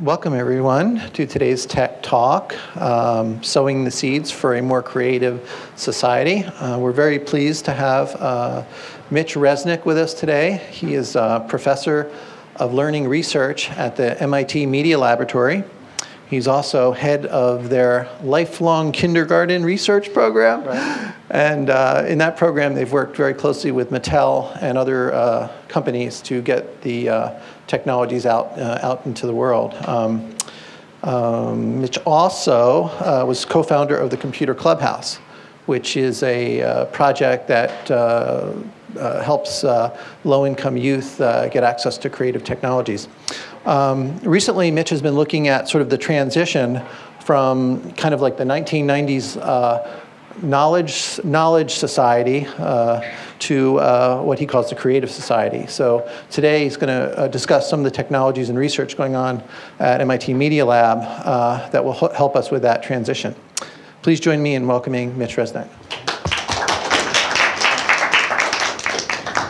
Welcome everyone to today's Tech Talk, Sowing the Seeds for a More Creative Society. We're very pleased to have Mitchel Resnick with us today. He is a professor of learning research at the MIT Media Laboratory. He's also head of their Lifelong Kindergarten research program. Right. And in that program, they've worked very closely with Mattel and other companies to get the technologies out into the world. Mitch also was co-founder of the Computer Clubhouse, which is a project that helps low-income youth get access to creative technologies. Recently, Mitch has been looking at sort of the transition from kind of like the 1990s knowledge society to what he calls the creative society. So today he's going to discuss some of the technologies and research going on at MIT Media Lab that will help us with that transition. Please join me in welcoming Mitch Resnick.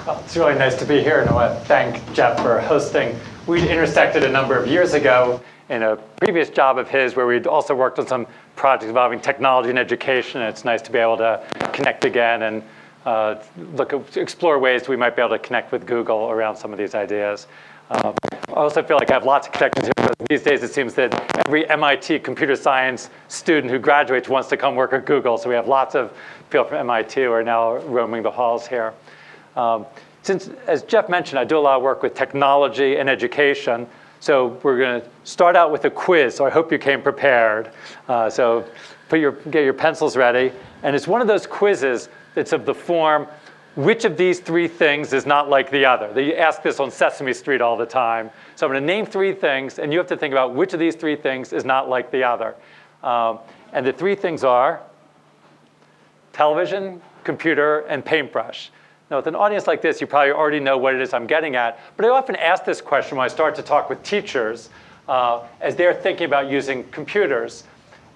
Well, it's really nice to be here, and I want to thank Jeff for hosting. We'd intersected a number of years ago in a previous job of his where we'd also worked on some projects involving technology and education. And it's nice to be able to connect again and explore ways we might be able to connect with Google around some of these ideas. I also feel like I have lots of connections here. These days it seems that every MIT computer science student who graduates wants to come work at Google. So we have lots of people from MIT who are now roaming the halls here. Since, as Jeff mentioned, I do a lot of work with technology and education. So we're going to start out with a quiz. So I hope you came prepared. So get your pencils ready. And it's one of those quizzes that's of the form, which of these three things is not like the other? They ask this on Sesame Street all the time. So I'm going to name three things, and you have to think about which of these three things is not like the other. And the three things are television, computer, and paintbrush. Now, with an audience like this, you probably already know what it is I'm getting at. But I often ask this question when I start to talk with teachers as they're thinking about using computers.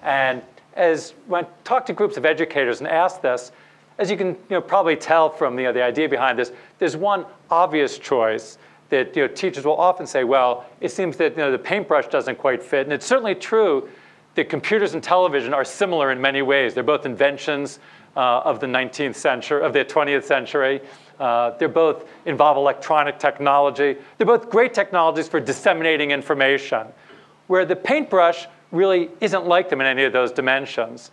And when I talk to groups of educators and ask this, as you can probably tell from the idea behind this, there's one obvious choice that teachers will often say, well, it seems that the paintbrush doesn't quite fit. And it's certainly true that computers and television are similar in many ways. They're both inventions of the 19th century, of the 20th century. They both involve electronic technology. They're both great technologies for disseminating information, where the paintbrush really isn't like them in any of those dimensions.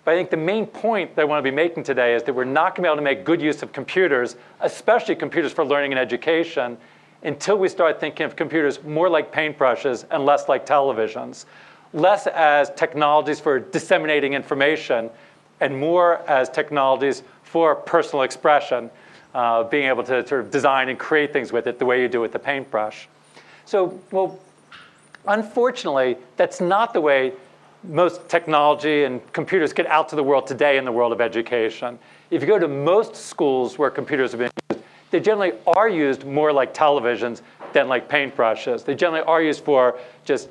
But I think the main point that I want to be making today is that we're not going to be able to make good use of computers, especially computers for learning and education, until we start thinking of computers more like paintbrushes and less like televisions, less as technologies for disseminating information, and more as technologies for personal expression, being able to sort of design and create things with it the way you do with the paintbrush. So, well, unfortunately, that's not the way most technology and computers get out to the world today in the world of education. If you go to most schools where computers have been used, they generally are used more like televisions than like paintbrushes. They generally are used for just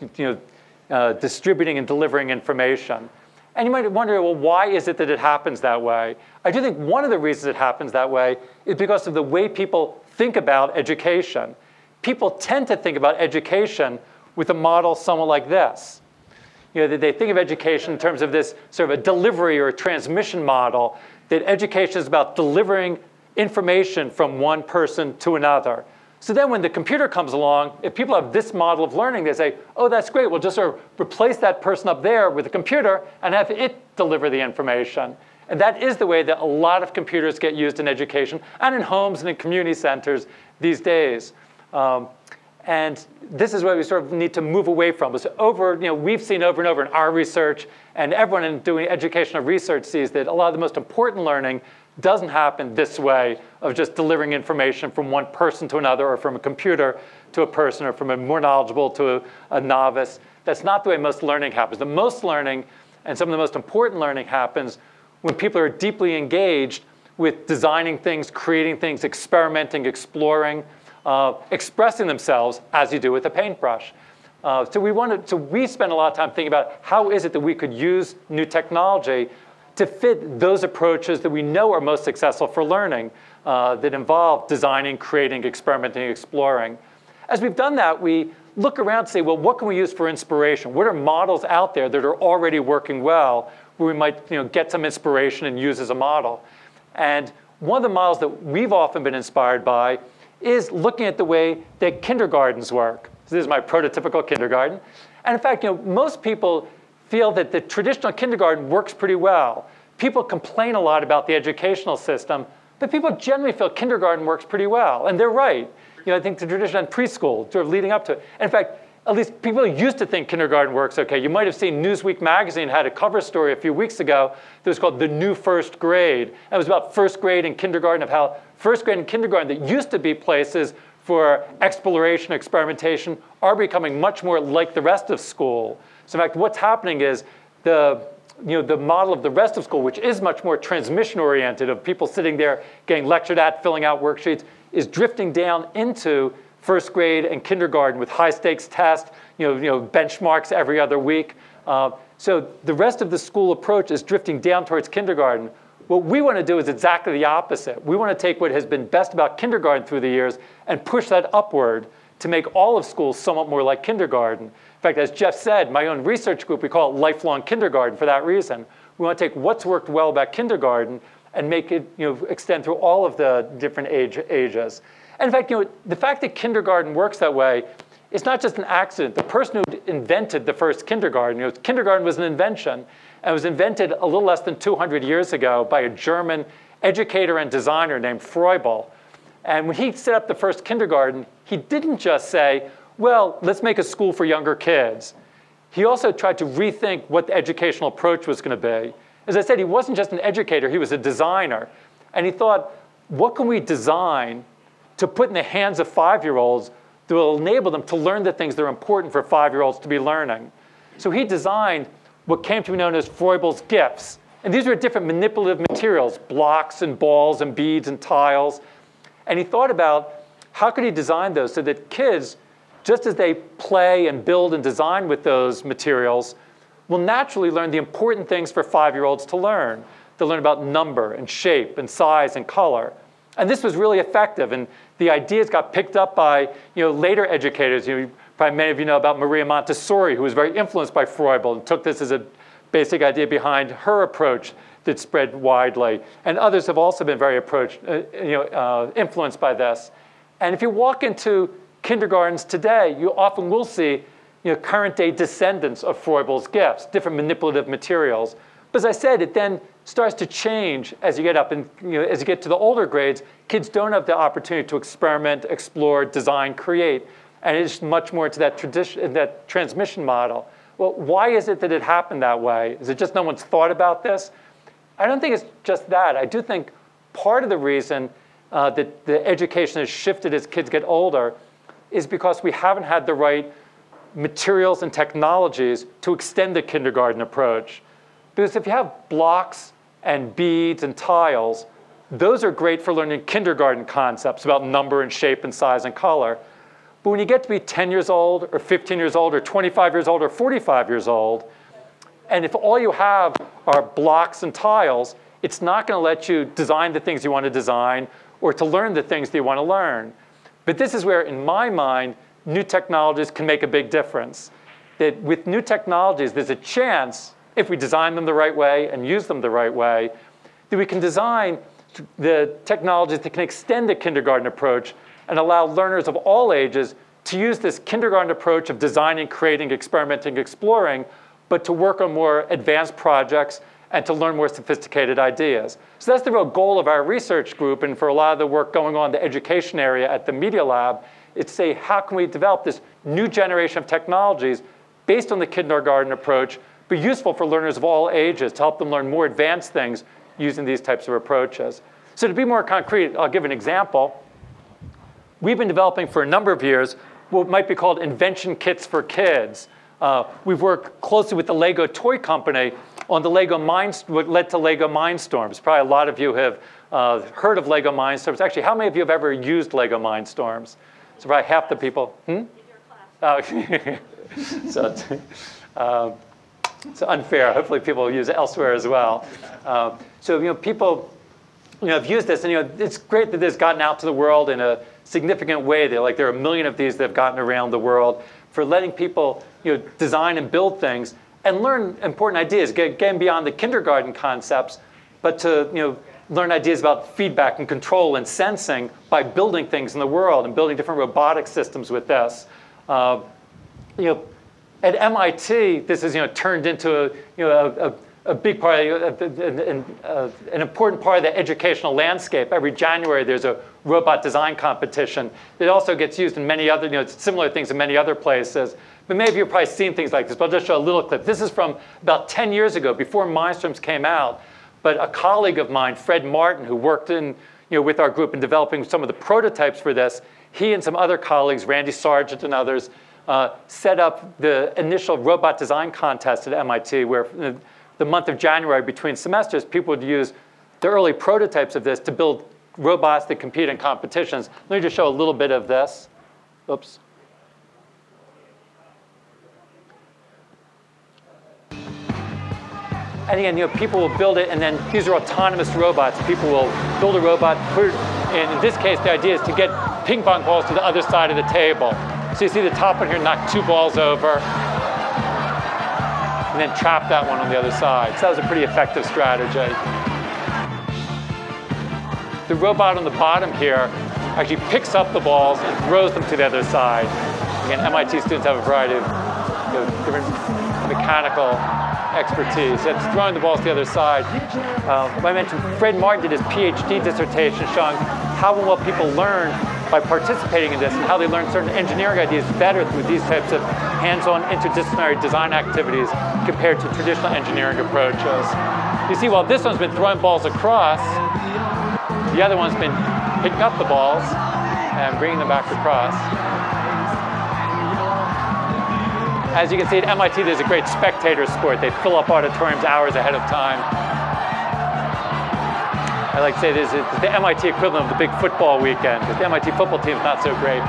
distributing and delivering information. And you might wonder, well, why is it that it happens that way? I do think one of the reasons it happens that way is because of the way people think about education. People tend to think about education with a model somewhat like this. They think of education in terms of this sort of a delivery or a transmission model, that education is about delivering information from one person to another. So then when the computer comes along, if people have this model of learning, they say, oh, that's great. We'll just sort of replace that person up there with a computer and have it deliver the information. And that is the way that a lot of computers get used in education and in homes and in community centers these days. And this is what we sort of need to move away from. We've seen over and over in our research, and everyone in doing educational research sees that a lot of the most important learning doesn't happen this way of just delivering information from one person to another, or from a computer to a person, or from a more knowledgeable to a novice. That's not the way most learning happens. The most learning, and some of the most important learning, happens when people are deeply engaged with designing things, creating things, experimenting, exploring, expressing themselves as you do with a paintbrush. So we spend a lot of time thinking about how is it that we could use new technology to fit those approaches that we know are most successful for learning, that involve designing, creating, experimenting, exploring. As we've done that, we look around and say, well, what can we use for inspiration? What are models out there that are already working well where we might get some inspiration and use as a model? And one of the models that we've often been inspired by is looking at the way that kindergartens work. So this is my prototypical kindergarten. And in fact, most people feel that the traditional kindergarten works pretty well. People complain a lot about the educational system, but people generally feel kindergarten works pretty well. And they're right. I think the traditional preschool sort of leading up to it. And in fact, at least people used to think kindergarten works okay. You might have seen Newsweek magazine had a cover story a few weeks ago that was called The New First Grade. And it was about first grade and kindergarten, of how first grade and kindergarten that used to be places for exploration, experimentation, are becoming much more like the rest of school. So in fact, what's happening is the model of the rest of school, which is much more transmission-oriented, of people sitting there getting lectured at, filling out worksheets, is drifting down into first grade and kindergarten with high-stakes tests, benchmarks every other week. So the rest of the school approach is drifting down towards kindergarten. What we want to do is exactly the opposite. We want to take what has been best about kindergarten through the years and push that upward to make all of schools somewhat more like kindergarten. In fact, as Jeff said, my own research group, we call it lifelong kindergarten for that reason. We want to take what's worked well about kindergarten and make it extend through all of the different ages. And in fact, the fact that kindergarten works that way is not just an accident. The person who invented the first kindergarten, kindergarten was an invention, and it was invented a little less than 200 years ago by a German educator and designer named Froebel. And when he set up the first kindergarten, he didn't just say, well, let's make a school for younger kids. He also tried to rethink what the educational approach was going to be. As I said, he wasn't just an educator, he was a designer. And he thought, what can we design to put in the hands of 5-year-olds that will enable them to learn the things that are important for 5-year-olds to be learning? So he designed what came to be known as Froebel's gifts. And these were different manipulative materials, blocks and balls and beads and tiles. And he thought about how could he design those so that kids, just as they play and build and design with those materials, will naturally learn the important things for 5-year-olds to learn. They'll learn about number and shape and size and color. And this was really effective. And the ideas got picked up by later educators. Probably many of you know about Maria Montessori, who was very influenced by Froebel and took this as a basic idea behind her approach that spread widely. And others have also been very influenced by this. And if you walk into kindergartens today, you often will see current day descendants of Froebel's gifts, different manipulative materials. But as I said, it then starts to change as you get up and as you get to the older grades. Kids don't have the opportunity to experiment, explore, design, create, and it's much more into that tradition, that transmission model. Well, why is it that it happened that way? Is it just no one's thought about this? I don't think it's just that. I do think part of the reason that the education has shifted as kids get older is because we haven't had the right materials and technologies to extend the kindergarten approach. Because if you have blocks and beads and tiles, those are great for learning kindergarten concepts about number and shape and size and color. But when you get to be 10 years old or 15 years old or 25 years old or 45 years old, and if all you have are blocks and tiles, it's not going to let you design the things you want to design or to learn the things that you want to learn. But this is where, in my mind, new technologies can make a big difference. That with new technologies, there's a chance, if we design them the right way and use them the right way, that we can design the technologies that can extend the kindergarten approach and allow learners of all ages to use this kindergarten approach of designing, creating, experimenting, exploring, but to work on more advanced projects and to learn more sophisticated ideas. So that's the real goal of our research group, and for a lot of the work going on in the education area at the Media Lab, it's to say, how can we develop this new generation of technologies based on the kindergarten approach, but useful for learners of all ages to help them learn more advanced things using these types of approaches. So to be more concrete, I'll give an example. We've been developing for a number of years what might be called invention kits for kids. We've worked closely with the LEGO toy company on the what led to LEGO Mindstorms. Probably a lot of you have heard of LEGO Mindstorms. Actually, how many of you have ever used LEGO Mindstorms? So probably half the people. In your class. It's unfair. Hopefully people will use it elsewhere as well. So people have used this, and it's great that this has gotten out to the world in a significant way. There are 1 million of these that have gotten around the world. for letting people design and build things and learn important ideas, getting beyond the kindergarten concepts, but to learn ideas about feedback and control and sensing by building things in the world and building different robotic systems with this. At MIT, this has turned into a big part, an important part of the educational landscape. Every January, there's a robot design competition. It also gets used in many other, similar things in many other places. But maybe you've probably seen things like this, but I'll just show a little clip. This is from about 10 years ago, before Mindstorms came out. But a colleague of mine, Fred Martin, who worked with our group in developing some of the prototypes for this, he and some other colleagues, Randy Sargent and others, set up the initial robot design contest at MIT, where the month of January between semesters, people would use the early prototypes of this to build robots that compete in competitions. Let me just show a little bit of this. Oops. And again, people will build it, and then these are autonomous robots. People will build a robot, and in this case, the idea is to get ping pong balls to the other side of the table. So you see the top one here knock 2 balls over, and then trap that one on the other side. So that was a pretty effective strategy. The robot on the bottom here actually picks up the balls and throws them to the other side. Again, MIT students have a variety of different mechanical expertise. It's throwing the balls to the other side. I mentioned Fred Martin did his PhD dissertation showing how and what people learn by participating in this and how they learn certain engineering ideas better through these types of hands-on interdisciplinary design activities compared to traditional engineering approaches. You see, while this one's been throwing balls across, the other one's been picking up the balls and bringing them back across. As you can see at MIT, there's a great spectator sport. They fill up auditoriums hours ahead of time. I like to say this is the MIT equivalent of the big football weekend, because the MIT football team is not so great.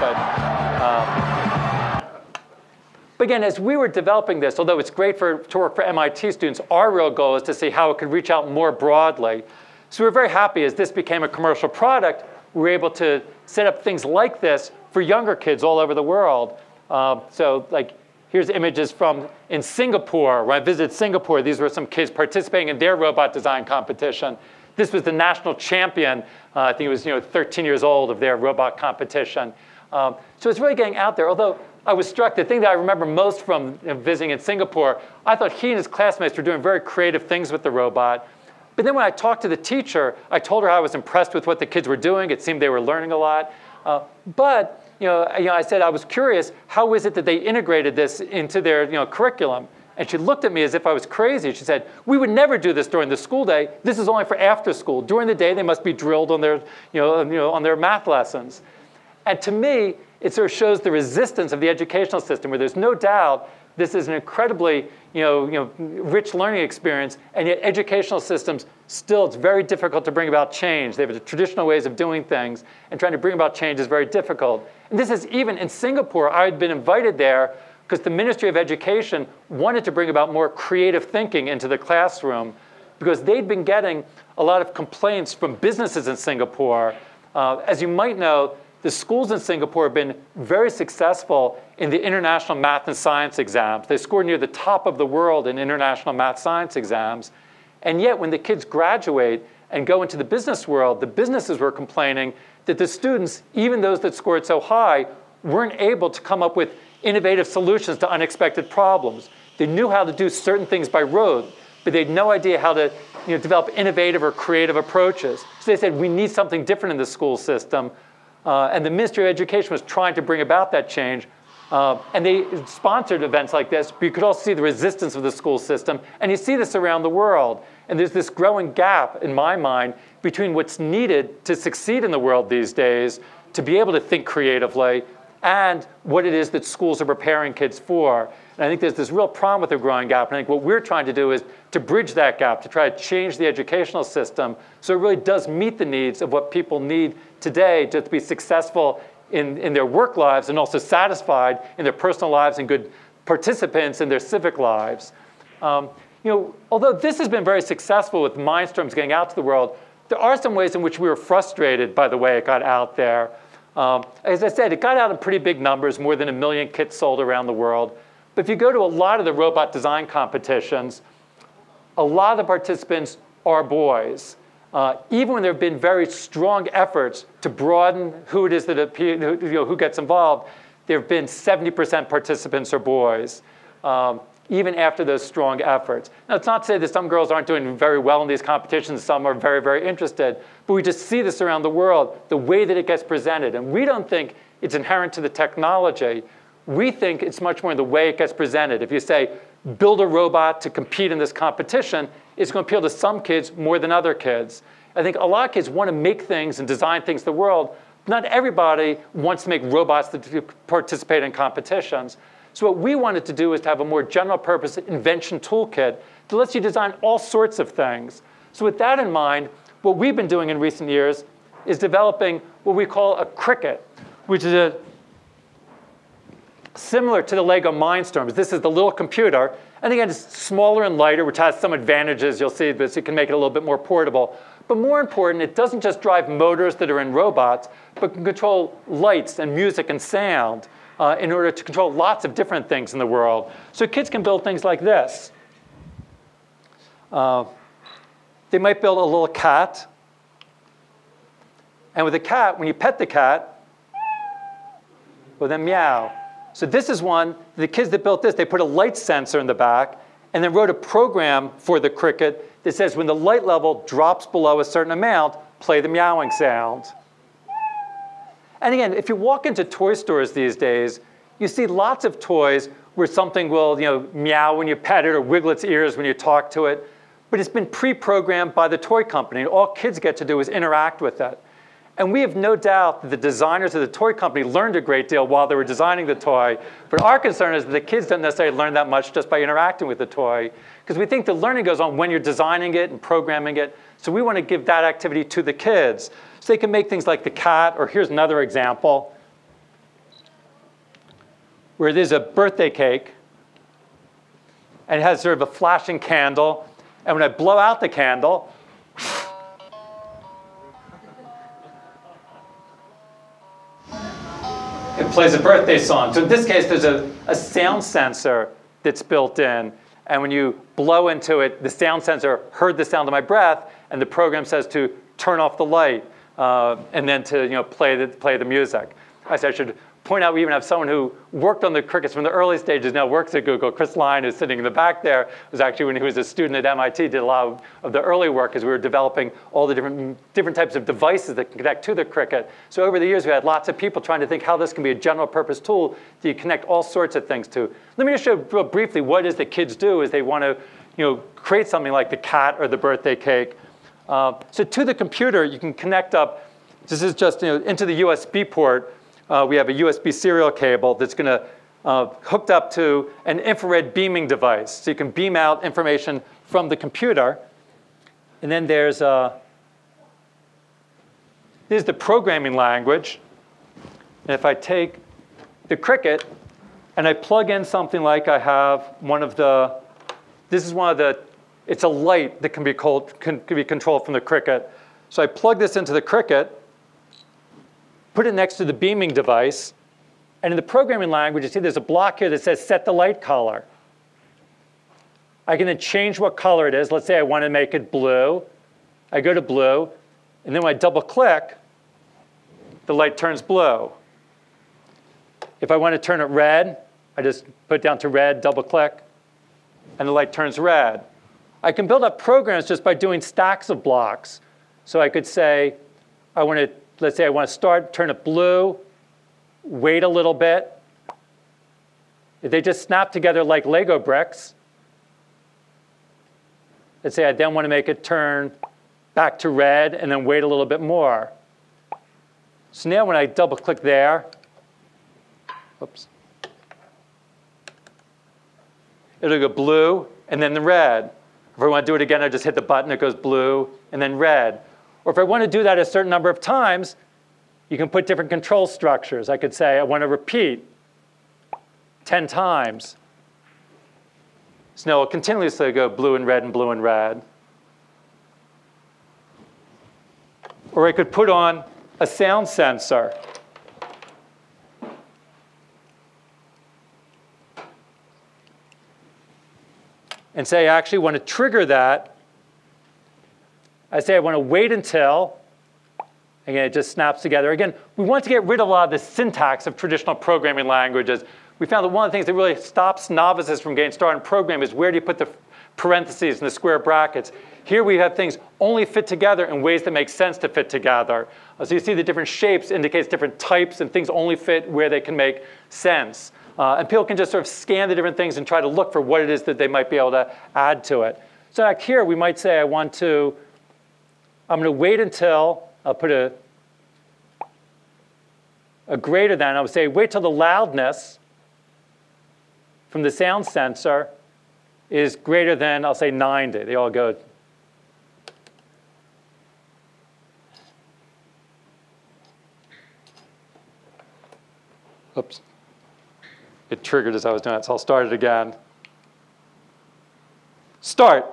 But again, as we were developing this, although it's great to work for MIT students, our real goal is to see how it could reach out more broadly. So we're very happy as this became a commercial product, we were able to set up things like this for younger kids all over the world. So like, here's images from in Singapore. When I visited Singapore, these were some kids participating in their robot design competition. This was the national champion, I think it was 13 years old, of their robot competition. So it's really getting out there. Although I was struck, the thing that I remember most from visiting in Singapore, I thought he and his classmates were doing very creative things with the robot. But then when I talked to the teacher, I told her I was impressed with what the kids were doing. It seemed they were learning a lot. But I said I was curious, how is it that they integrated this into their curriculum? And she looked at me as if I was crazy. She said, we would never do this during the school day. This is only for after school. During the day, they must be drilled on their, on their math lessons. And to me, it sort of shows the resistance of the educational system, where there's no doubt this is an incredibly rich learning experience, and yet educational systems still, it's very difficult to bring about change. They have traditional ways of doing things, and trying to bring about change is very difficult. And this is even in Singapore. I had been invited there because the Ministry of Education wanted to bring about more creative thinking into the classroom, because they'd been getting a lot of complaints from businesses in Singapore. As you might know, the schools in Singapore have been very successful in the international math and science exams. They score near the top of the world in international math science exams. And yet, when the kids graduate and go into the business world, the businesses were complaining that the students, even those that scored so high, weren't able to come up with innovative solutions to unexpected problems. They knew how to do certain things by rote, but they had no idea how to develop innovative or creative approaches. So they said, we need something different in the school system. And the Ministry of Education was trying to bring about that change. And they sponsored events like this, but you could also see the resistance of the school system. And you see this around the world. And there's this growing gap, in my mind, between what's needed to succeed in the world these days, to be able to think creatively, and what it is that schools are preparing kids for. And I think there's this real problem with the growing gap. And I think what we're trying to do is to bridge that gap, to try to change the educational system so it really does meet the needs of what people need today to be successful in their work lives, and also satisfied in their personal lives and good participants in their civic lives. Although this has been very successful with Mindstorms getting out to the world, there are some ways in which we were frustrated by the way it got out there. As I said, it got out in pretty big numbers, more than 1 million kits sold around the world. But if you go to a lot of the robot design competitions, a lot of the participants are boys. Even when there have been very strong efforts to broaden who it is that who gets involved, there have been 70% participants are boys, even after those strong efforts. Now, it's not to say that some girls aren't doing very well in these competitions. Some are very, very interested. But we just see this around the world, the way that it gets presented. And we don't think it's inherent to the technology. We think it's much more in the way it gets presented. If you say, build a robot to compete in this competition, it's going to appeal to some kids more than other kids. I think a lot of kids want to make things and design things in the world. Not everybody wants to make robots that participate in competitions. So what we wanted to do is to have a more general purpose invention toolkit that lets you design all sorts of things. So with that in mind, what we've been doing in recent years is developing what we call a Cricket, which is similar to the LEGO Mindstorms. This is the little computer. And again, it's smaller and lighter, which has some advantages. You'll see this. You can make it a little bit more portable. But more important, it doesn't just drive motors that are in robots, but can control lights and music and sound in order to control lots of different things in the world. So kids can build things like this. They might build a little cat. And with a cat, when you pet the cat, well, then meow. So this is one, the kids that built this, they put a light sensor in the back and then wrote a program for the Cricket that says when the light level drops below a certain amount, play the meowing sound. And again, if you walk into toy stores these days, you see lots of toys where something will meow when you pet it or wiggle its ears when you talk to it. But it's been pre-programmed by the toy company. And all kids get to do is interact with it. And we have no doubt that the designers of the toy company learned a great deal while they were designing the toy. But our concern is that the kids don't necessarily learn that much just by interacting with the toy. Because we think the learning goes on when you're designing it and programming it. So we want to give that activity to the kids. So they can make things like the cat, or here's another example, where there's a birthday cake. And it has sort of a flashing candle. And when I blow out the candle, it plays a birthday song. So in this case, there's a sound sensor that's built in. And when you blow into it, the sound sensor heard the sound of my breath, and the program says to turn off the light and then to play the music. I should point out we even have someone who worked on the Crickets from the early stages, now works at Google. Chris Line, who's sitting in the back there, was actually, when he was a student at MIT, did a lot of the early work as we were developing all the different types of devices that can connect to the Cricket. So over the years, we had lots of people trying to think how this can be a general purpose tool that you connect all sorts of things to. Let me just show real briefly what it is that kids do as they want to create something like the cat or the birthday cake. So to the computer, you can connect up, this is just into the USB port. We have a USB serial cable that's going to hooked up to an infrared beaming device. So you can beam out information from the computer. And then there's the programming language. And if I take the Cricket and I plug in something like I have it's a light that can be controlled from the Cricket. So I plug this into the Cricket, put it next to the beaming device, and in the programming language, you see there's a block here that says set the light color. I can then change what color it is. Let's say I want to make it blue. I go to blue, and then when I double click, the light turns blue. If I want to turn it red, I just put it down to red, double click, and the light turns red. I can build up programs just by doing stacks of blocks. So I could say, let's say I want to turn it blue, wait a little bit. They just snap together like Lego bricks. Let's say I then want to make it turn back to red and then wait a little bit more. So now when I double click there, oops, it'll go blue and then the red. If I want to do it again, I just hit the button, it goes blue and then red. Or if I want to do that a certain number of times, you can put different control structures. I could say I want to repeat 10 times. So now it'll continuously go blue and red and blue and red. Or I could put on a sound sensor. and say I actually want to trigger that. I say I want to wait until, again, it just snaps together. Again, we want to get rid of a lot of the syntax of traditional programming languages. We found that one of the things that really stops novices from getting started in programming is where do you put the parentheses and the square brackets. Here we have things only fit together in ways that make sense to fit together. So you see the different shapes indicates different types, and things only fit where they can make sense. And people can just sort of scan the different things and try to look for what it is that they might be able to add to it. So like here we might say I'm going to wait until, I'll put a greater than, I would say wait till the loudness from the sound sensor is greater than, I'll say 90. They all go. Oops. It triggered as I was doing it, so I'll start it again. Start.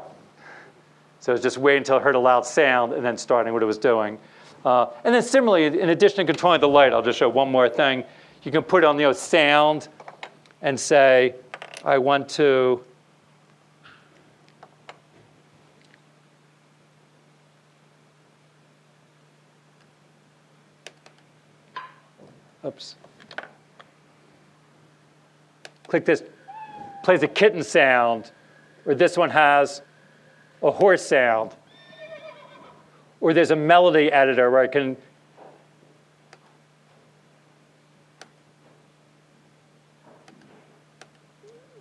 So it's just wait until it heard a loud sound and then starting what it was doing. And then similarly, in addition to controlling the light, I'll just show one more thing. You can put on sound and say, I want to oops. Click this, plays a kitten sound, or this one has a horse sound, or there's a melody editor where I can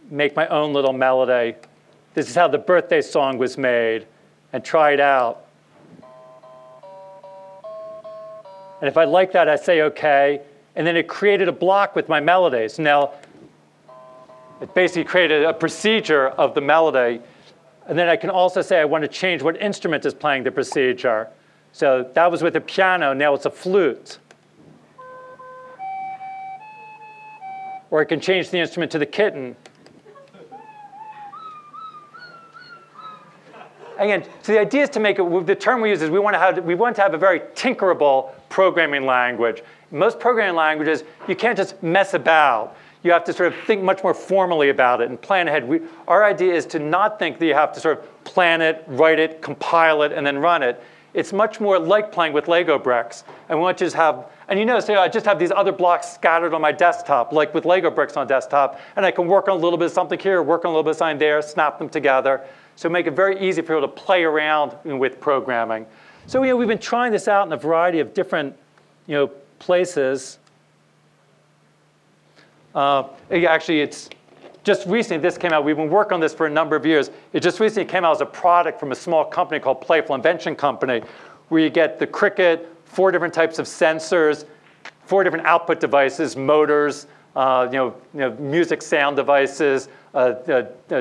make my own little melody. This is how the birthday song was made, and try it out. And if I like that, I say OK. And then it created a block with my melodies. Now, it basically created a procedure of the melody. And then I can also say I want to change what instrument is playing the procedure. So that was with a piano. Now it's a flute. Or I can change the instrument to the kitten. Again, so the idea is to make it, the term we use is we want to have a very tinkerable programming language. In most programming languages, you can't just mess about. You have to sort of think much more formally about it and plan ahead. Our idea is to not think that you have to sort of plan it, write it, compile it, and then run it. It's much more like playing with Lego bricks. And we want you to have, and you notice, I just have these other blocks scattered on my desktop, like with Lego bricks on a desktop, and I can work on a little bit of something here, work on a little bit of something there, snap them together. So make it very easy for people to play around with programming. So we've been trying this out in a variety of different places. Actually, it's just recently this came out. We've been working on this for a number of years. It just recently came out as a product from a small company called Playful Invention Company, where you get the Cricket, 4 different types of sensors, 4 different output devices, motors, music sound devices,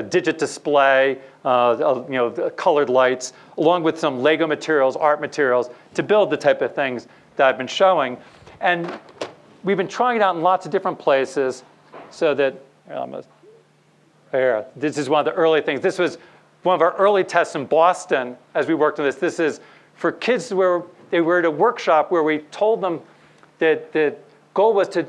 digit display, colored lights, along with some Lego materials, art materials, to build the type of things that I've been showing. And we've been trying it out in lots of different places so that, here, this is one of the early things. This was one of our early tests in Boston as we worked on this. This is for kids where they were at a workshop where we told them that the goal was to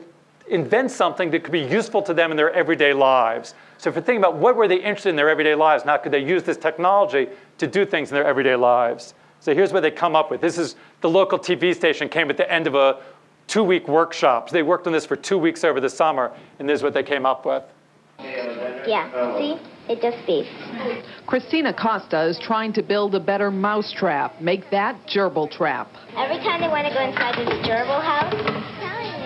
invent something that could be useful to them in their everyday lives. So if you're thinking about what were they interested in their everyday lives, and how could they use this technology to do things in their everyday lives. So here's what they come up with. This is the local TV station came at the end of a 2-week workshop. So they worked on this for 2 weeks over the summer, and this is what they came up with. Yeah, see? It just beeps. Christina Costa is trying to build a better mouse trap. Make that gerbil trap. Every time they want to go inside this gerbil house,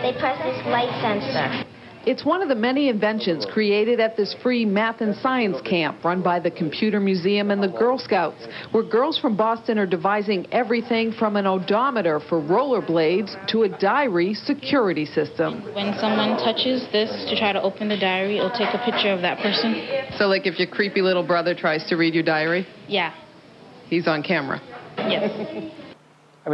they press this light sensor. It's one of the many inventions created at this free math and science camp run by the Computer Museum and the Girl Scouts, where girls from Boston are devising everything from an odometer for rollerblades to a diary security system. When someone touches this to try to open the diary, it'll take a picture of that person. So like if your creepy little brother tries to read your diary? Yeah. He's on camera. Yes.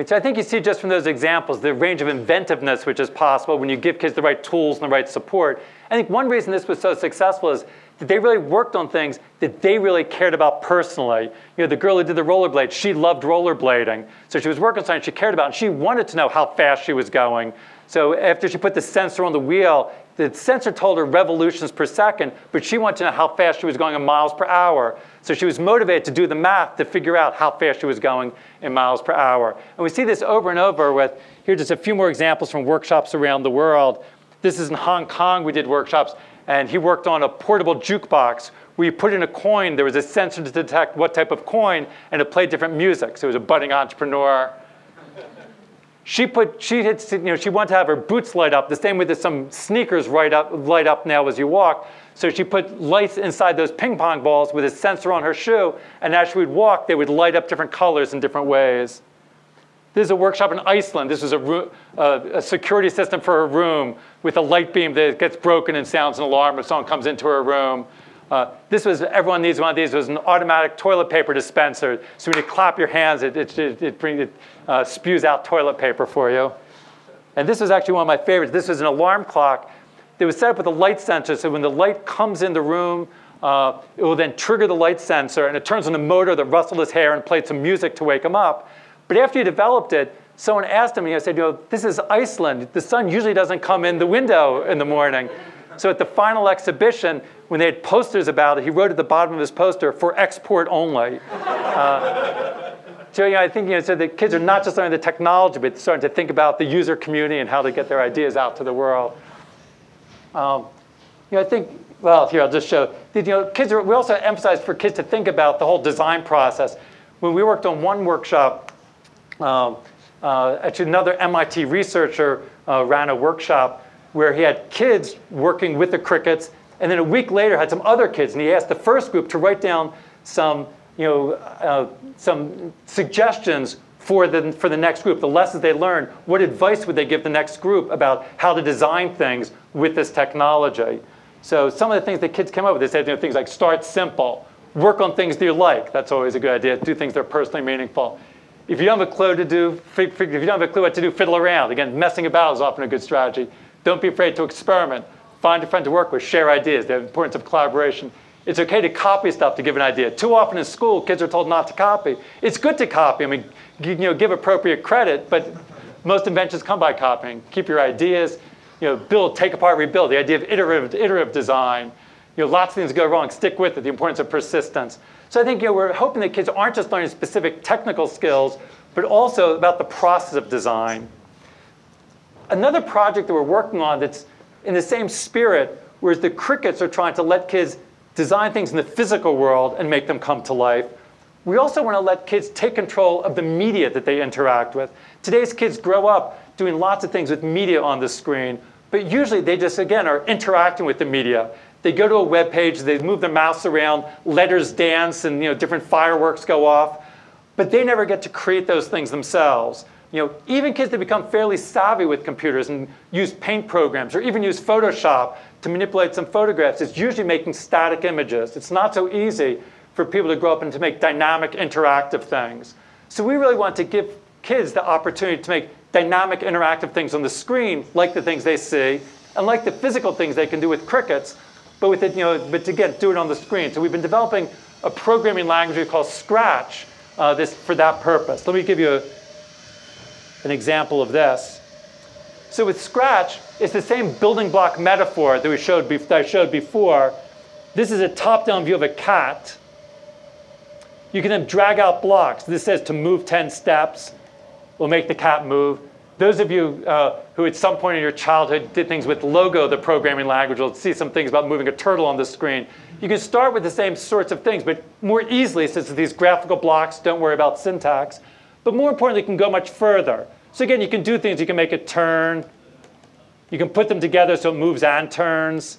So I think you see just from those examples the range of inventiveness which is possible when you give kids the right tools and the right support. I think one reason this was so successful is that they really worked on things that they really cared about personally. The girl who did the rollerblade, she loved rollerblading. So she was working on something she cared about, and she wanted to know how fast she was going. So after she put the sensor on the wheel, the sensor told her revolutions per second, but she wanted to know how fast she was going in miles per hour. So she was motivated to do the math to figure out how fast she was going in miles per hour. And we see this over and over with, here are just a few more examples from workshops around the world. This is in Hong Kong, we did workshops, and he worked on a portable jukebox where you put in a coin, there was a sensor to detect what type of coin, and it played different music. So it was a budding entrepreneur. She wanted to have her boots light up the same way that some sneakers light up now as you walk. So she put lights inside those ping pong balls with a sensor on her shoe, and as she would walk, they would light up different colors in different ways. This is a workshop in Iceland. This was a security system for her room with a light beam that gets broken and sounds an alarm if someone comes into her room. This was, everyone needs one of these. It was an automatic toilet paper dispenser. So when you clap your hands, it spews out toilet paper for you. And this was actually one of my favorites. This was an alarm clock that was set up with a light sensor. So when the light comes in the room, it will then trigger the light sensor, and it turns on a motor that rustled his hair and played some music to wake him up. But after you developed it, someone asked him, and he said, this is Iceland. The sun usually doesn't come in the window in the morning. So at the final exhibition, when they had posters about it, he wrote at the bottom of his poster, "For export only." So I think so the kids are not just learning the technology, but starting to think about the user community and how to get their ideas out to the world. I think, well, here I'll just show. Kids we also emphasize for kids to think about the whole design process. When we worked on one workshop, actually another MIT researcher ran a workshop where he had kids working with the crickets, and then a week later had some other kids, and he asked the first group to write down some suggestions for the next group, the lessons they learned. What advice would they give the next group about how to design things with this technology? So some of the things the kids came up with, they said things like start simple, work on things that you like. That's always a good idea. Do things that are personally meaningful. If you don't have a clue what to do, fiddle around. Again, messing about is often a good strategy. Don't be afraid to experiment. Find a friend to work with. Share ideas. The importance of collaboration. It's okay to copy stuff to give an idea. Too often in school, kids are told not to copy. It's good to copy. I mean, give appropriate credit, but most inventions come by copying. Keep your ideas. Build, take apart, rebuild. The idea of iterative design. Lots of things go wrong. Stick with it. The importance of persistence. So I think we're hoping that kids aren't just learning specific technical skills, but also about the process of design. Another project that we're working on that's in the same spirit, whereas the crickets are trying to let kids design things in the physical world and make them come to life. We also want to let kids take control of the media that they interact with. Today's kids grow up doing lots of things with media on the screen, but usually they just, again, are interacting with the media. They go to a web page, they move their mouse around, letters dance, and different fireworks go off, but they never get to create those things themselves. Even kids that become fairly savvy with computers and use paint programs or even use Photoshop to manipulate some photographs, it's usually making static images. It's not so easy for people to grow up and to make dynamic, interactive things. So we really want to give kids the opportunity to make dynamic, interactive things on the screen, like the things they see, and like the physical things they can do with crickets, but with it, but again, do it on the screen. So we've been developing a programming language we call Scratch for that purpose. Let me give you an example of this. So with Scratch, it's the same building block metaphor that I showed before. This is a top-down view of a cat. You can then drag out blocks. This says to move 10 steps. We'll make the cat move. Those of you who at some point in your childhood did things with Logo, the programming language, will see some things about moving a turtle on the screen. You can start with the same sorts of things, but more easily, since these graphical blocks, don't worry about syntax. But more importantly, you can go much further. So again, you can do things. You can make it turn. You can put them together so it moves and turns.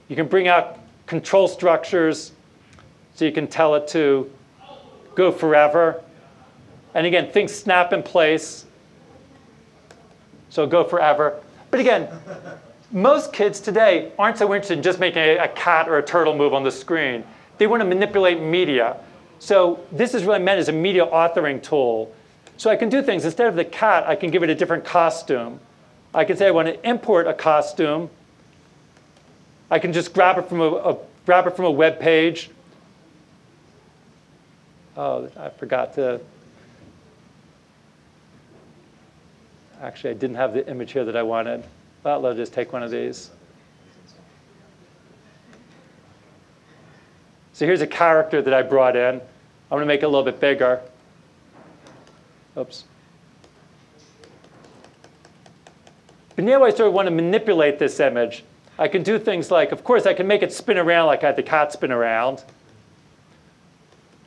You can bring out control structures so you can tell it to go forever. And again, things snap in place. So go forever. But again, most kids today aren't so interested in just making a cat or a turtle move on the screen. They want to manipulate media. So this is really meant as a media authoring tool. So I can do things. Instead of the cat, I can give it a different costume. I can say I want to import a costume. I can just grab it from a web page. Oh, I forgot to. Actually, I didn't have the image here that I wanted. Well, let's just take one of these. So here's a character that I brought in. I'm going to make it a little bit bigger. Oops. But now I sort of want to manipulate this image. I can do things like, of course, I can make it spin around like I had the cat spin around.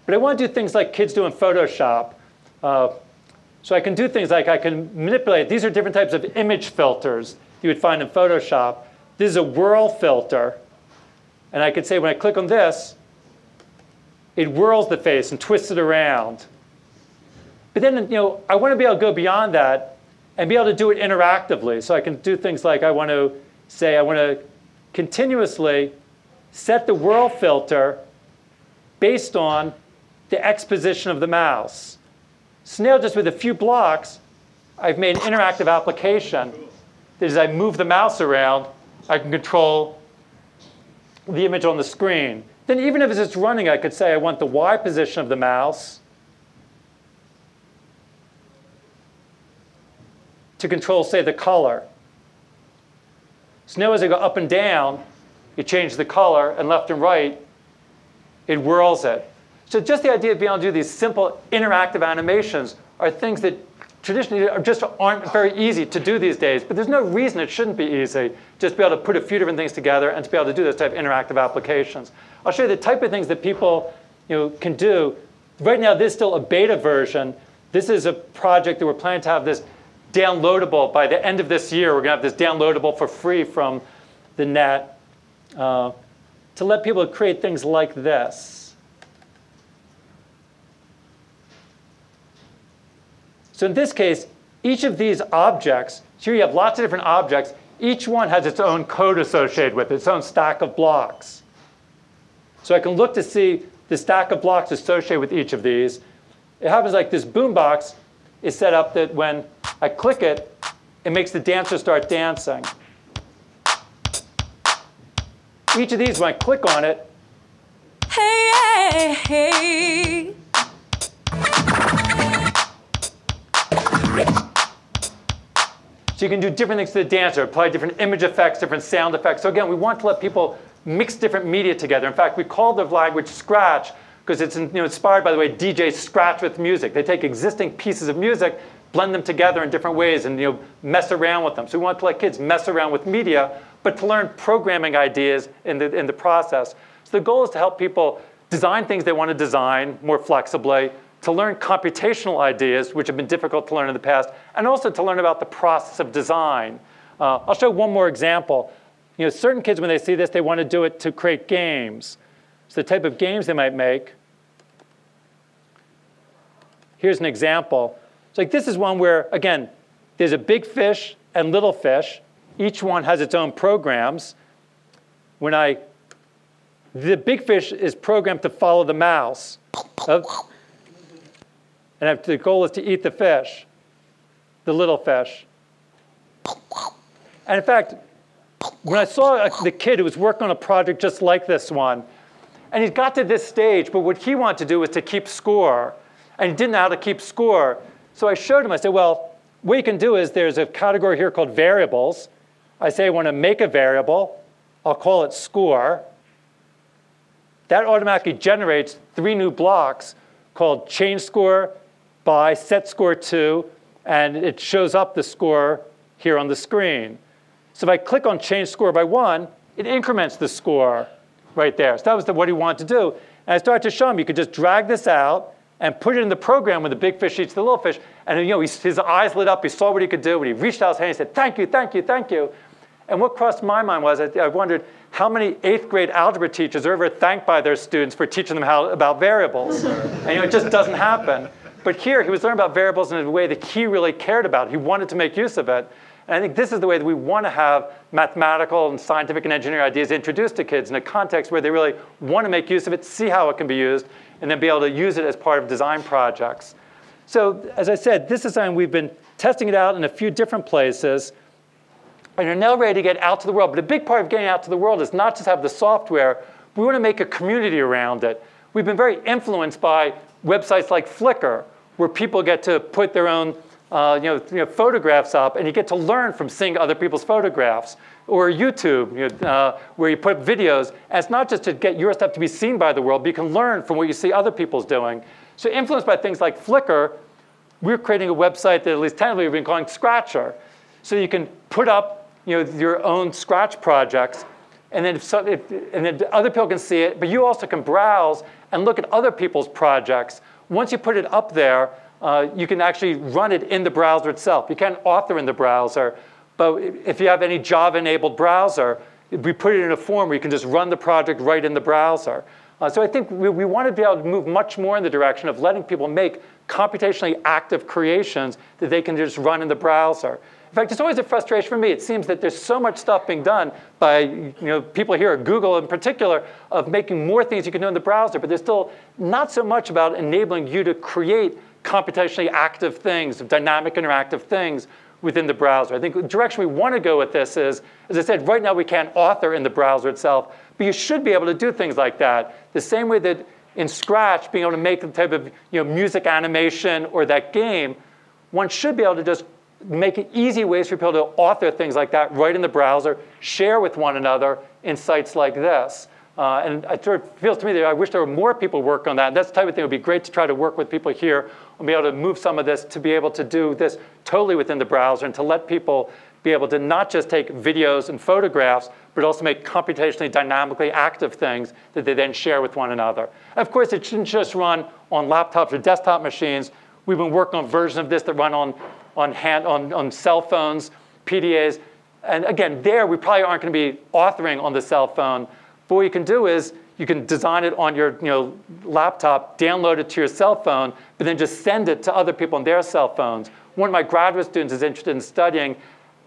But I want to do things like kids do in Photoshop. So I can do things like I can manipulate. These are different types of image filters you would find in Photoshop. This is a whirl filter. And I could say when I click on this, it whirls the face and twists it around. But then I want to be able to go beyond that and be able to do it interactively. So I can do things like I want to say I want to continuously set the whirl filter based on the X position of the mouse. So now just with a few blocks, I've made an interactive application that as I move the mouse around, I can control the image on the screen. Then even if it's just running, I could say I want the Y position of the mouse to control, say, the color. So now as I go up and down, you change the color, and left and right, it whirls it. So just the idea of being able to do these simple interactive animations are things that traditionally just aren't very easy to do these days. But there's no reason it shouldn't be easy just to be able to put a few different things together and to be able to do those type of interactive applications. I'll show you the type of things that people can do. Right now, this is still a beta version. This is a project that we're planning to have this downloadable by the end of this year. We're going to have this downloadable for free from the net to let people create things like this. So in this case, each of these objects, here you have lots of different objects. Each one has its own code associated with it, its own stack of blocks. So I can look to see the stack of blocks associated with each of these. It happens like this boombox is set up that when I click it, it makes the dancer start dancing. Each of these, when I click on it, hey, hey. So you can do different things to the dancer, apply different image effects, different sound effects. So again, we want to let people mix different media together. In fact, we call the language Scratch because it's inspired by the way DJs scratch with music. They take existing pieces of music, blend them together in different ways, and mess around with them. So we want to let kids mess around with media, but to learn programming ideas in the process. So the goal is to help people design things they want to design more flexibly, to learn computational ideas, which have been difficult to learn in the past, and also to learn about the process of design. I'll show one more example. Certain kids, when they see this, they want to do it to create games. So the type of games they might make. Here's an example. So this is one where, again, there's a big fish and little fish. Each one has its own programs. The big fish is programmed to follow the mouse. And the goal is to eat the fish, the little fish. And in fact, when I saw the kid who was working on a project just like this one, and he got to this stage, but what he wanted to do was to keep score. And he didn't know how to keep score. So I showed him, I said, well, what you can do is there's a category here called variables. I say I want to make a variable. I'll call it score. That automatically generates 3 new blocks called change score by set score to, and it shows up the score here on the screen. So if I click on change score by 1, it increments the score right there. So that was what he wanted to do. And I started to show him you could just drag this out and put it in the program when the big fish eats the little fish. And his eyes lit up. He saw what he could do. When he reached out his hand, he said, thank you, thank you, thank you. And what crossed my mind was I wondered how many 8th grade algebra teachers are ever thanked by their students for teaching them about variables. And it just doesn't happen. But here, he was learning about variables in a way that he really cared about. He wanted to make use of it. And I think this is the way that we want to have mathematical and scientific and engineering ideas introduced to kids in a context where they really want to make use of it, see how it can be used, and then be able to use it as part of design projects. So as I said, this is something we've been testing it out in a few different places. And are now ready to get out to the world. But a big part of getting out to the world is not just have the software. We want to make a community around it. We've been very influenced by websites like Flickr, where people get to put their own photographs up, and you get to learn from seeing other people's photographs. Or YouTube, where you put videos. And it's not just to get your stuff to be seen by the world, but you can learn from what you see other people's doing. So influenced by things like Flickr, we're creating a website that at least tentatively we've been calling Scratcher. So you can put up your own Scratch projects, and then, then other people can see it, but you also can browse and look at other people's projects. Once you put it up there, you can actually run it in the browser itself. You can't author in the browser, but if you have any Java-enabled browser, we put it in a form where you can just run the project right in the browser. So I think we want to be able to move much more in the direction of letting people make computationally active creations that they can just run in the browser. In fact, it's always a frustration for me. It seems that there's so much stuff being done by people here at Google in particular of making more things you can do in the browser, but there's still not so much about enabling you to create computationally active things, dynamic interactive things within the browser. I think the direction we want to go with this is, as I said, right now we can't author in the browser itself, but you should be able to do things like that. The same way that in Scratch, being able to make the type of music animation or that game, one should be able to just make it easy ways for people to author things like that right in the browser, share with one another in sites like this. And it sort of feels to me that I wish there were more people working on that. That's the type of thing that would be great to try to work with people here and be able to move some of this to be able to do this totally within the browser and to let people be able to not just take videos and photographs, but also make computationally dynamically active things that they then share with one another. And of course, it shouldn't just run on laptops or desktop machines. We've been working on versions of this that run on cell phones, PDAs. And again, there we probably aren't going to be authoring on the cell phone. But what you can do is you can design it on your laptop, download it to your cell phone, but then just send it to other people on their cell phones. One of my graduate students is interested in studying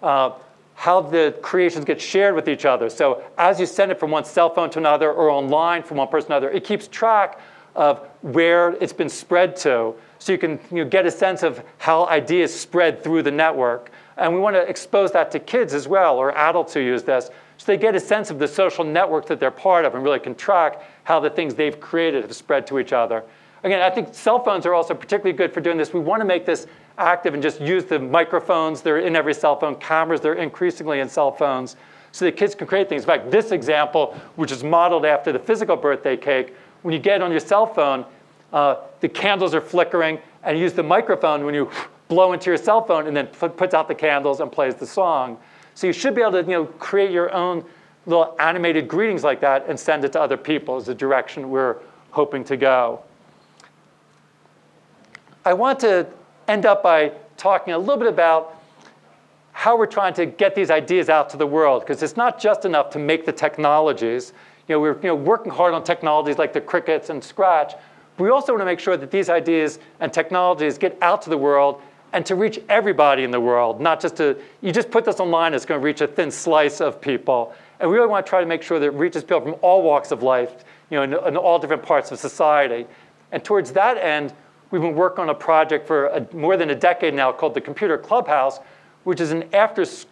how the creations get shared with each other. So as you send it from one cell phone to another or online from one person to another, it keeps track of where it's been spread to. So you can get a sense of how ideas spread through the network. And we want to expose that to kids as well, or adults who use this, so they get a sense of the social network that they're part of and really can track how the things they've created have spread to each other. Again, I think cell phones are also particularly good for doing this. We want to make this active and just use the microphones that are in every cell phone, cameras that are increasingly in cell phones, so that kids can create things. In fact, this example, which is modeled after the physical birthday cake, when you get it on your cell phone, the candles are flickering, and you use the microphone when you blow into your cell phone and then puts out the candles and plays the song. So you should be able to create your own little animated greetings like that and send it to other people is the direction we're hoping to go. I want to end up by talking a little bit about how we're trying to get these ideas out to the world, because it's not just enough to make the technologies. We're working hard on technologies like the Crickets and Scratch. But we also want to make sure that these ideas and technologies get out to the world and to reach everybody in the world, not just you just put this online, it's going to reach a thin slice of people. And we really want to try to make sure that it reaches people from all walks of life, in all different parts of society. And towards that end, we've been working on a project for more than a decade now called the Computer Clubhouse, which is a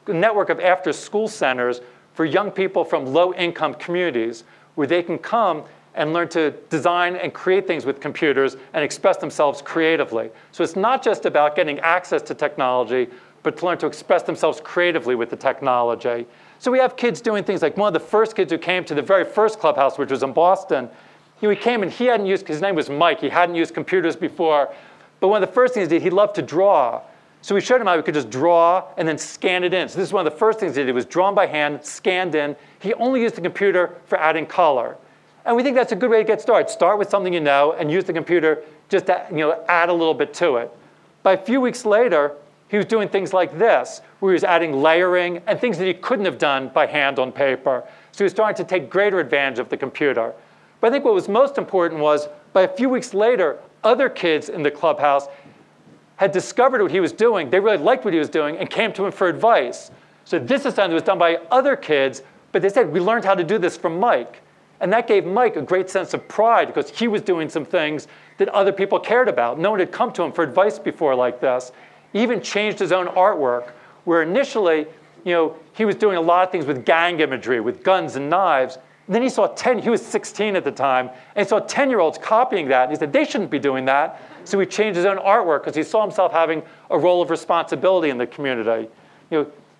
network of after-school centers for young people from low-income communities, where they can come and learn to design and create things with computers and express themselves creatively. So it's not just about getting access to technology, but to learn to express themselves creatively with the technology. So we have kids doing things like one of the first kids who came to the very first clubhouse, which was in Boston. He came and he hadn't used, his name was Mike, he hadn't used computers before. But one of the first things he did, he loved to draw. So we showed him how he could just draw and then scan it in. So this is one of the first things he did. It was drawn by hand, scanned in. He only used the computer for adding color. And we think that's a good way to get started. Start with something you know and use the computer just to add a little bit to it. By a few weeks later, he was doing things like this, where he was adding layering and things that he couldn't have done by hand on paper. So he was starting to take greater advantage of the computer. But I think what was most important was, by a few weeks later, other kids in the clubhouse had discovered what he was doing. They really liked what he was doing and came to him for advice. So this is something that was done by other kids, but they said, we learned how to do this from Mike. And that gave Mike a great sense of pride because he was doing some things that other people cared about. No one had come to him for advice before like this. He even changed his own artwork, where initially he was doing a lot of things with gang imagery, with guns and knives. And then he saw he was 16 at the time, and he saw 10-year-olds copying that, and he said, they shouldn't be doing that. So he changed his own artwork because he saw himself having a role of responsibility in the community.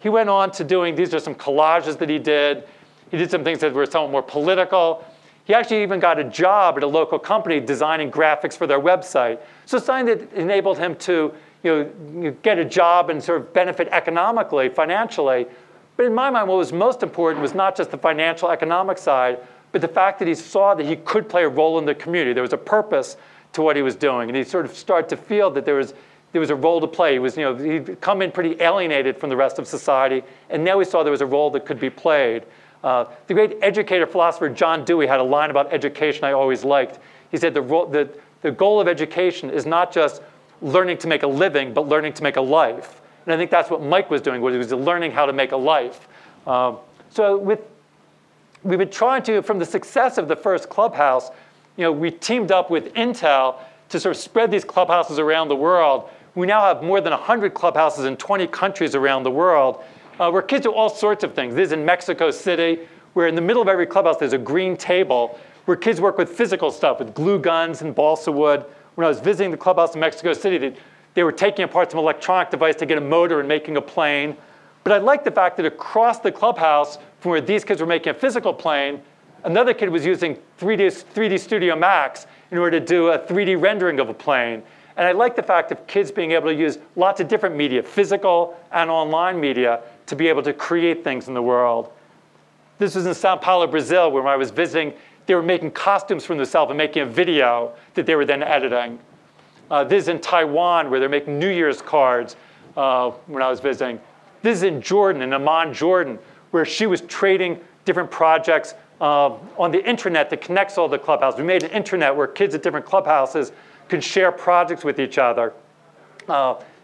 He went on to doing, these are some collages that he did. He did some things that were somewhat more political. He actually even got a job at a local company designing graphics for their website. So something that enabled him to get a job and sort of benefit economically, financially. But in my mind, what was most important was not just the financial economic side, but the fact that he saw that he could play a role in the community. There was a purpose to what he was doing. And he sort of started to feel that there was a role to play. He'd come in pretty alienated from the rest of society, and now he saw there was a role that could be played. The great educator, philosopher John Dewey had a line about education I always liked. He said the goal of education is not just learning to make a living, but learning to make a life. And I think that's what Mike was doing, he was learning how to make a life. So we've been trying to, from the success of the first clubhouse, we teamed up with Intel to sort of spread these clubhouses around the world. We now have more than 100 clubhouses in 20 countries around the world, where kids do all sorts of things. This is in Mexico City, where in the middle of every clubhouse there's a green table where kids work with physical stuff, with glue guns and balsa wood. When I was visiting the clubhouse in Mexico City, they were taking apart some electronic device to get a motor and making a plane. But I liked the fact that across the clubhouse, from where these kids were making a physical plane, another kid was using 3D Studio Max in order to do a 3D rendering of a plane. And I like the fact of kids being able to use lots of different media, physical and online media, to be able to create things in the world. This was in Sao Paulo, Brazil, where when I was visiting, they were making costumes for themselves and making a video that they were then editing. This is in Taiwan, where they're making New Year's cards when I was visiting. This is in Jordan, in Amman, Jordan, where she was trading different projects on the intranet that connects all the clubhouses. We made an intranet where kids at different clubhouses could share projects with each other.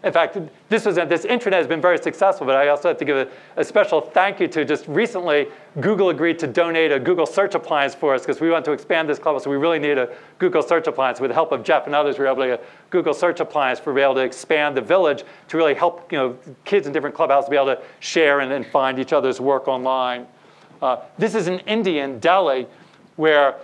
In fact, this intranet has been very successful, but I also have to give a special thank you to just recently, Google agreed to donate a Google search appliance for us because we want to expand this clubhouse, so we really need a Google search appliance. With the help of Jeff and others, we were able to get a Google search appliance to be able to expand the village to really help kids in different clubhouses be able to share and find each other's work online. This is in India, in Delhi, where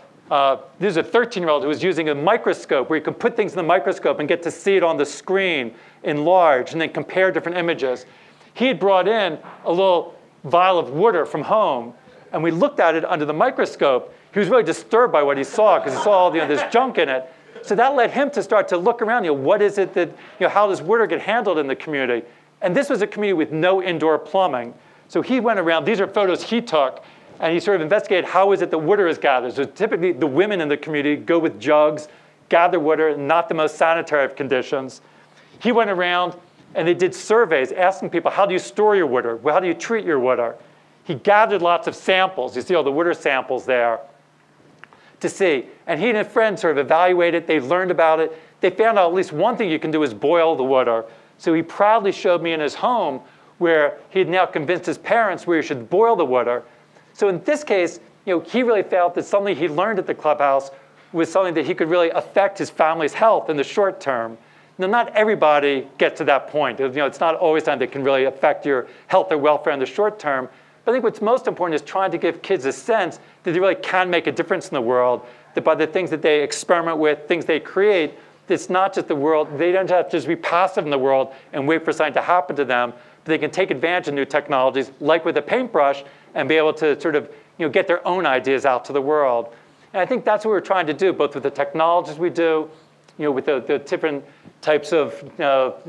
there's a 13-year-old who was using a microscope where you can put things in the microscope and get to see it on the screen enlarged and then compare different images. He had brought in a little vial of water from home, and we looked at it under the microscope. He was really disturbed by what he saw because he saw all this junk in it. So that led him to start to look around. What is it that, how does water get handled in the community? And this was a community with no indoor plumbing. So he went around. These are photos he took. And he sort of investigated how is it that water is gathered. So typically, the women in the community go with jugs, gather water, not the most sanitary of conditions. He went around, and they did surveys asking people, how do you store your water? How do you treat your water? He gathered lots of samples. You see all the water samples there to see. And he and a friend sort of evaluated it. They learned about it. They found out at least one thing you can do is boil the water. So he proudly showed me in his home where he had now convinced his parents where you should boil the water. So in this case, he really felt that something he learned at the clubhouse was something that he could really affect his family's health in the short term. Now, not everybody gets to that point. It's not always something that can really affect your health or welfare in the short term. But I think what's most important is trying to give kids a sense that they really can make a difference in the world, that by the things that they experiment with, things they create, it's not just the world. They don't have to just be passive in the world and wait for something to happen to them. But they can take advantage of new technologies, like with a paintbrush, and be able to sort of get their own ideas out to the world. And I think that's what we're trying to do, both with the technologies we do, with the different types of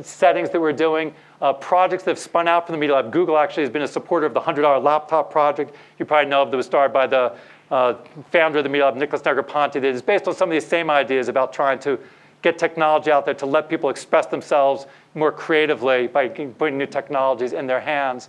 settings that we're doing, projects that have spun out from the Media Lab. Google actually has been a supporter of the $100 laptop project. You probably know of that was started by the founder of the Media Lab, Nicholas Negroponte, that is based on some of these same ideas about trying to get technology out there to let people express themselves more creatively by putting new technologies in their hands.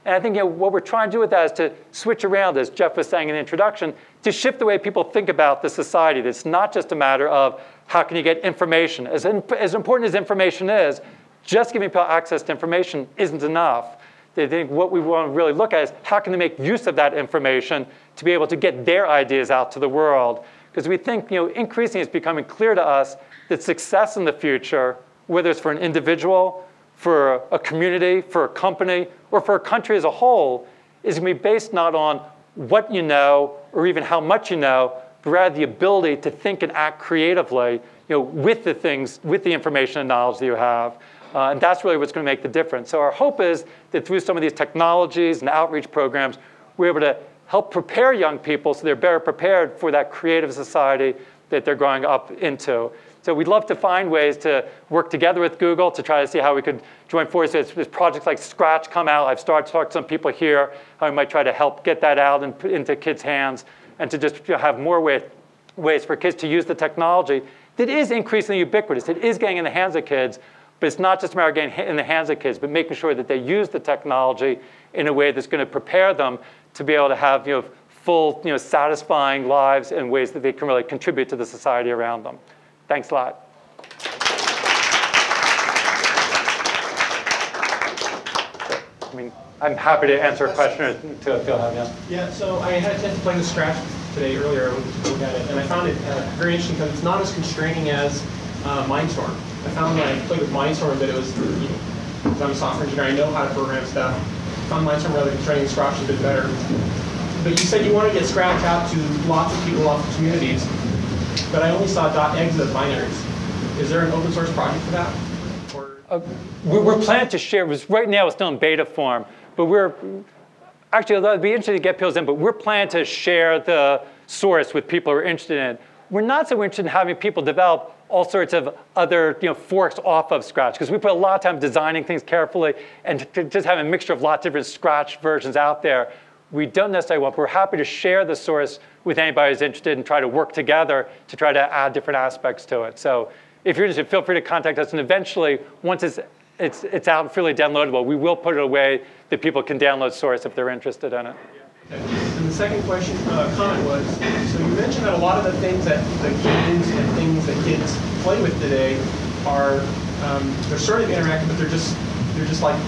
And I think what we're trying to do with that is to switch around, as Jeff was saying in the introduction, to shift the way people think about the society. It's not just a matter of how can you get information. As important as information is, just giving people access to information isn't enough. They think what we want to really look at is how can they make use of that information to be able to get their ideas out to the world. Because we think increasingly it's becoming clear to us that success in the future, whether it's for an individual, for a community, for a company, or for a country as a whole, is going to be based not on what you know or even how much you know, but rather the ability to think and act creatively, with the things, with the information and knowledge that you have. And that's really what's going to make the difference. So our hope is that through some of these technologies and outreach programs, we're able to help prepare young people so they're better prepared for that creative society that they're growing up into. So we'd love to find ways to work together with Google to try to see how we could join forces. As projects like Scratch come out, I've started to talk to some people here how we might try to help get that out and put into kids' hands, and to just have more ways for kids to use the technology that is increasingly ubiquitous. It is getting in the hands of kids, but it's not just a matter of getting in the hands of kids, but making sure that they use the technology in a way that's going to prepare them to be able to have full, satisfying lives in ways that they can really contribute to the society around them. Thanks a lot. I'm happy to answer a question or two if you'll have, Yeah, so I had a chance to play with Scratch today earlier, look at it, and I found it very interesting because it's not as constraining as Mindstorm. I found when I played with Mindstorm that it was, because I'm a software engineer, I know how to program stuff. I found Mindstorm rather constraining, Scratch a bit better. But you said you want to get Scratch out to lots of people, lots of communities, but I only saw .exe as binaries. Is there an open source project for that? We're planning to share, right now it's still in beta form, but actually it'd be interesting to get people's input. We're planning to share the source with people who are interested in it. We're not so interested in having people develop all sorts of other forks off of Scratch, because we put a lot of time designing things carefully and just having a mixture of lots of different Scratch versions out there. We don't necessarily want, we're happy to share the source with anybody who's interested and try to work together to try to add different aspects to it. So if you're interested, feel free to contact us, and eventually, once it's out and freely downloadable, we will put it away that people can download source if they're interested in it. And the second comment was, so you mentioned that a lot of the things that the games and things that kids play with today are, they're sort of interactive, but they're just like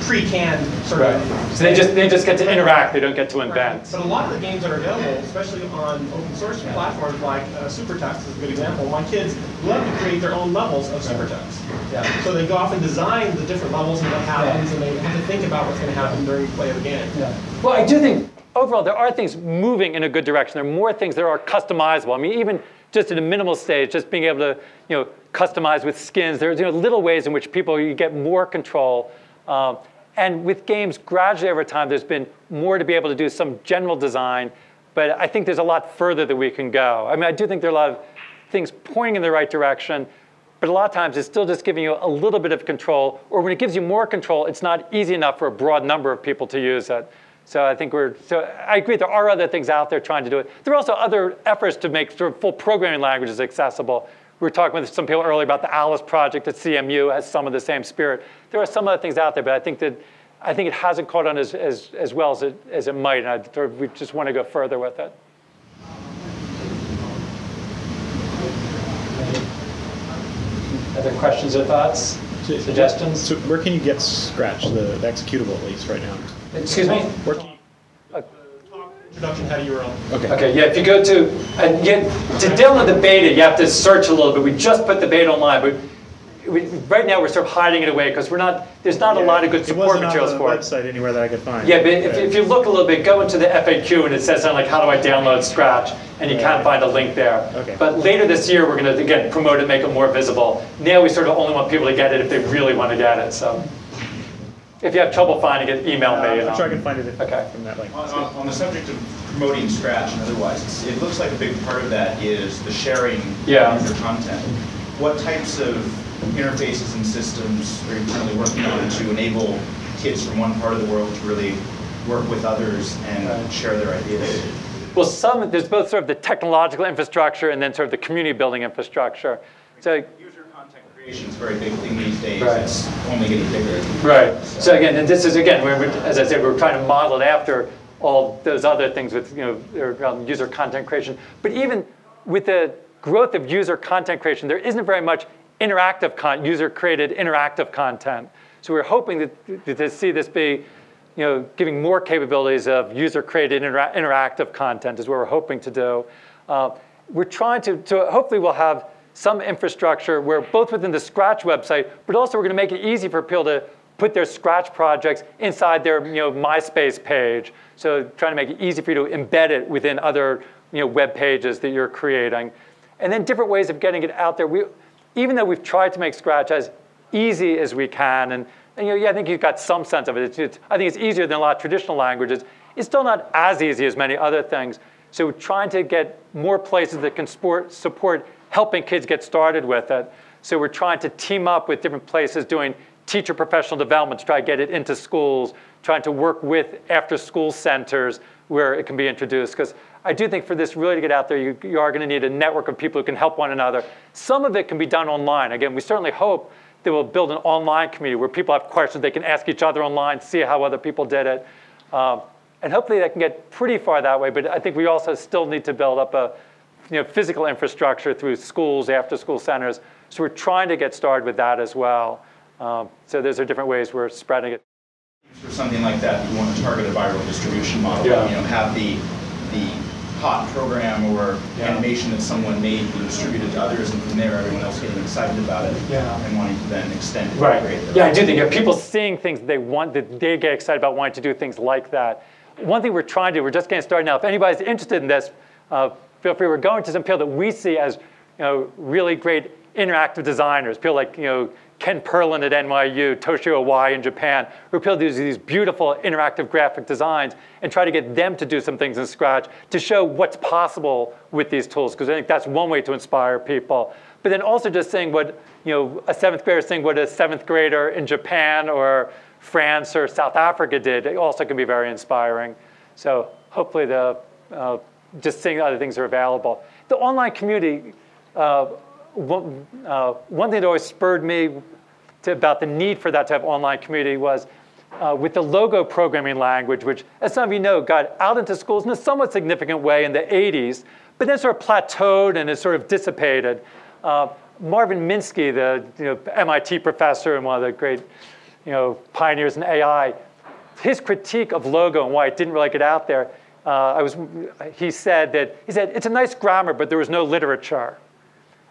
pre-canned sort of. So they just get to interact. They don't get to invent. Right. But a lot of the games that are available, especially on open source platforms like SuperTux is a good example. My kids love to create their own levels of SuperTux. Yeah. So they go off and design the different levels and what happens, and they have to think about what's going to happen during play of the game. Yeah. Well, I do think overall there are things moving in a good direction. There are more things that are customizable. I mean, even just at a minimal stage, just being able to customize with skins. There's little ways in which you get more control. And with games, gradually over time, there's been more to be able to do some general design. But I think there's a lot further that we can go. I mean, I do think there are a lot of things pointing in the right direction. But a lot of times, it's still just giving you a little bit of control. Or when it gives you more control, it's not easy enough for a broad number of people to use it. So I think I agree, there are other things out there trying to do it. There are also other efforts to make sort of full programming languages accessible. We were talking with some people earlier about the Alice project at CMU has some of the same spirit. There are some other things out there, but I think it hasn't caught on as well as it might, and we just want to go further with it. Other questions or thoughts? Suggestions? So where can you get Scratch, the executable at least right now? Excuse me? Where can you introduction had a URL. Okay, yeah, if you go to download the beta, you have to search a little bit. We just put the beta online, but right now we're sort of hiding it away because there's not a lot of good support materials for it. It wasn't on the website anywhere that I could find. Yeah, but if you look a little bit, go into the FAQ and it says something like, how do I download Scratch? And you can't find a link there. Okay. But later this year, we're going to, again, promote it, make it more visible. Now we sort of only want people to get it if they really want to get it. So if you have trouble finding it, email me. I'm sure I can find it from that link. On the subject of promoting Scratch and otherwise, it looks like a big part of that is the sharing of user content. What types of interfaces and systems are you currently working on to enable kids from one part of the world to really work with others and share their ideas? Well, there's both sort of the technological infrastructure and then sort of the community building infrastructure. So user content creation is a very big thing these days. Right. It's only getting bigger. Right. So again, and this is again, as I said, we're trying to model it after all those other things with user content creation. But even with the growth of user content creation, there isn't very much interactive user-created interactive content. So we're hoping to see this be, giving more capabilities of user-created interactive content is what we're hoping to do. We're trying to hopefully we'll have some infrastructure where both within the Scratch website, but also we're going to make it easy for people to put their Scratch projects inside their MySpace page. So trying to make it easy for you to embed it within other web pages that you're creating. And then different ways of getting it out there. Even though we've tried to make Scratch as easy as we can, and I think you've got some sense of it. I think it's easier than a lot of traditional languages. It's still not as easy as many other things. So we're trying to get more places that can support helping kids get started with it. So we're trying to team up with different places doing teacher professional development to try to get it into schools, trying to work with after-school centers where it can be introduced. Because I do think for this really to get out there, you are going to need a network of people who can help one another. Some of it can be done online. Again, we certainly hope that we'll build an online community where people have questions, they can ask each other online, see how other people did it. And hopefully that can get pretty far that way. But I think we also still need to build up a physical infrastructure through schools, after-school centers. So we're trying to get started with that as well. So those are different ways we're spreading it. For something like that, you want to target a viral distribution model. Yeah. Have the hot program or animation that someone made be distributed to others, and from there everyone else getting excited about it and wanting to then extend it. Right. Yeah, I do think people seeing things that they get excited about, wanting to do things like that. One thing we're trying to do, we're just getting started now. If anybody's interested in this, feel free. We're going to some people that we see as really great interactive designers. People like Ken Perlin at NYU, Toshio Awai in Japan, who people do these beautiful interactive graphic designs and try to get them to do some things in Scratch to show what's possible with these tools, because I think that's one way to inspire people. But then also just saying what a seventh grader saying what a seventh grader in Japan or France or South Africa did, it also can be very inspiring. So hopefully just seeing other things are available. The online community, one thing that always spurred me about the need for that type of online community was with the LEGO programming language, which, as some of you know, got out into schools in a somewhat significant way in the 80s, but then sort of plateaued and has sort of dissipated. Marvin Minsky, the MIT professor and one of the great pioneers in AI, his critique of LEGO and why it didn't really get out there, he said it's a nice grammar, but there was no literature.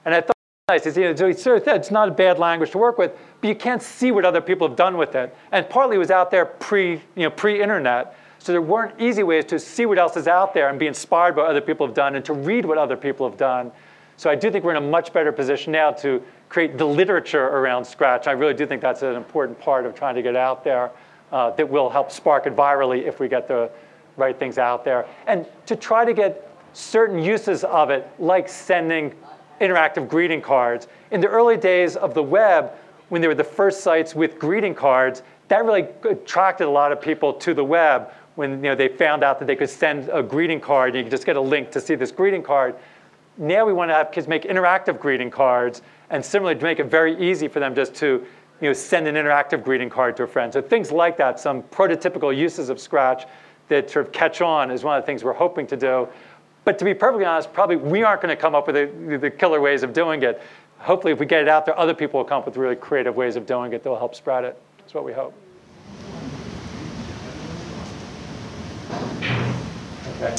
And I thought it was nice. He sort of said it's not a bad language to work with, but you can't see what other people have done with it. And partly it was out there pre-internet, so there weren't easy ways to see what else is out there and be inspired by what other people have done and to read what other people have done. So I do think we're in a much better position now to create the literature around Scratch. I really do think that's an important part of trying to get out there that will help spark it virally if we get the right things out there. And to try to get certain uses of it, like sending interactive greeting cards. In the early days of the web, when there were the first sites with greeting cards, that really attracted a lot of people to the web when they found out that they could send a greeting card and you could just get a link to see this greeting card. Now we want to have kids make interactive greeting cards, and similarly to make it very easy for them just to send an interactive greeting card to a friend. So things like that, some prototypical uses of Scratch that sort of catch on is one of the things we're hoping to do. But to be perfectly honest, probably we aren't going to come up with the killer ways of doing it. Hopefully if we get it out there, other people will come up with really creative ways of doing it that will help spread it. That's what we hope. Okay.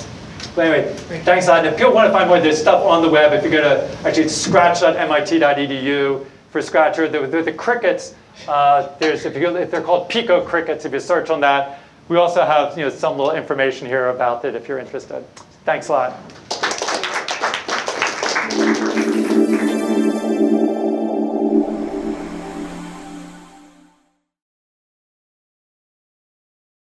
But anyway, thanks a lot. If people want to find more of this stuff on the web, if you go to actually scratch.mit.edu for Scratch, or the crickets, if they're called PicoCrickets, if you search on that. We also have some little information here about it if you're interested. Thanks a lot.